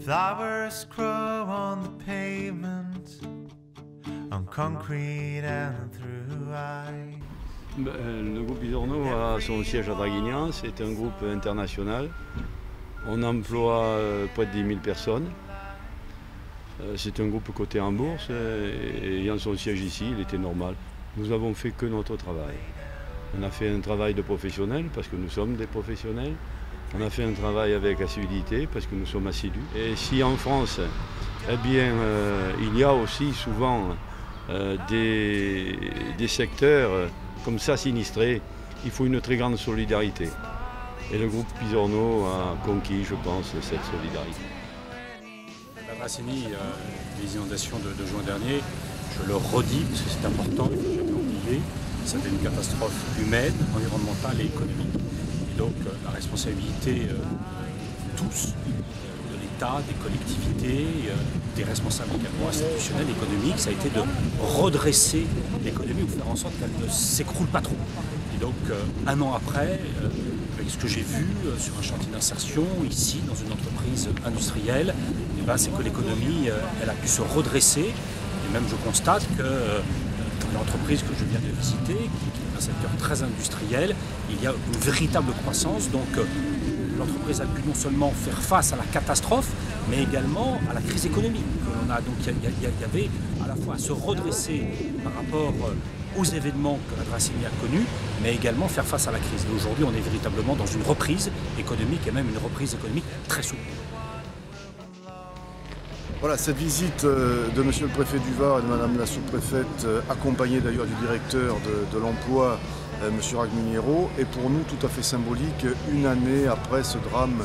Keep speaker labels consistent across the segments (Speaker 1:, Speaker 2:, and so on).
Speaker 1: Flowers grow on the pavement, on concrete and through ice.
Speaker 2: Le groupe Isorno a son siège à Draguignan, c'est un groupe international. On emploie près de 10 000 personnes. C'est un groupe coté en bourse et ayant son siège ici, il était normal. Nous n'avons fait que notre travail. On a fait un travail de professionnel parce que nous sommes des professionnels. On a fait un travail avec assiduité parce que nous sommes assidus. Et si en France, eh bien, il y a aussi souvent des secteurs comme ça sinistrés, il faut une très grande solidarité. Et le groupe Isorno a conquis, je pense, cette solidarité.
Speaker 3: La Dracénie, les inondations de juin dernier, je le redis parce que c'est important, il ne faut jamais oublier, c'était une catastrophe humaine, environnementale et économique. Et donc la responsabilité de tous, de l'État, des collectivités, des responsables également institutionnels, économiques, ça a été de redresser l'économie ou faire en sorte qu'elle ne s'écroule pas trop. Et donc un an après, avec ce que j'ai vu sur un chantier d'insertion ici dans une entreprise industrielle, c'est que l'économie elle a pu se redresser. Et même je constate que l'entreprise que je viens de visiter, qui est un secteur très industriel, il y a une véritable croissance. Donc l'entreprise a pu non seulement faire face à la catastrophe, mais également à la crise économique que l'on a. Donc il y avait à la fois à se redresser par rapport aux événements que la Dracénie a connus, mais également faire face à la crise. Et aujourd'hui, on est véritablement dans une reprise économique et même une reprise économique très souple.
Speaker 4: Voilà, cette visite de Monsieur le Préfet du Var et de Madame la Sous-Préfète, accompagnée d'ailleurs du directeur de l'emploi, Monsieur Raguiniero, est pour nous tout à fait symbolique, une année après ce drame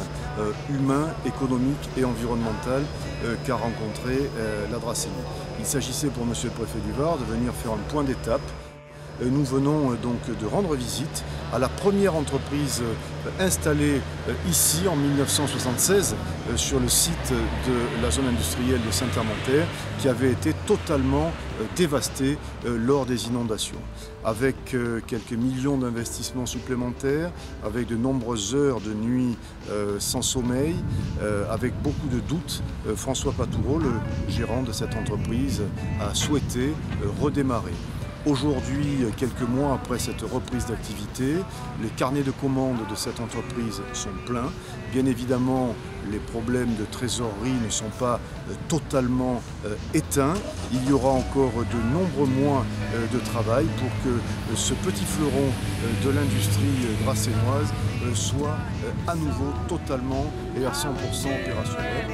Speaker 4: humain, économique et environnemental qu'a rencontré la Dracénie. Il s'agissait pour Monsieur le Préfet du Var de venir faire un point d'étape. Nous venons donc de rendre visite à la première entreprise installée ici en 1976 sur le site de la zone industrielle de Saint-Hermanter qui avait été totalement dévastée lors des inondations. Avec quelques millions d'investissements supplémentaires, avec de nombreuses heures de nuit sans sommeil, avec beaucoup de doutes, François Patoureau, le gérant de cette entreprise, a souhaité redémarrer. Aujourd'hui, quelques mois après cette reprise d'activité, les carnets de commandes de cette entreprise sont pleins. Bien évidemment, les problèmes de trésorerie ne sont pas totalement éteints. Il y aura encore de nombreux mois de travail pour que ce petit fleuron de l'industrie dracénoise soit à nouveau totalement et à 100% opérationnel.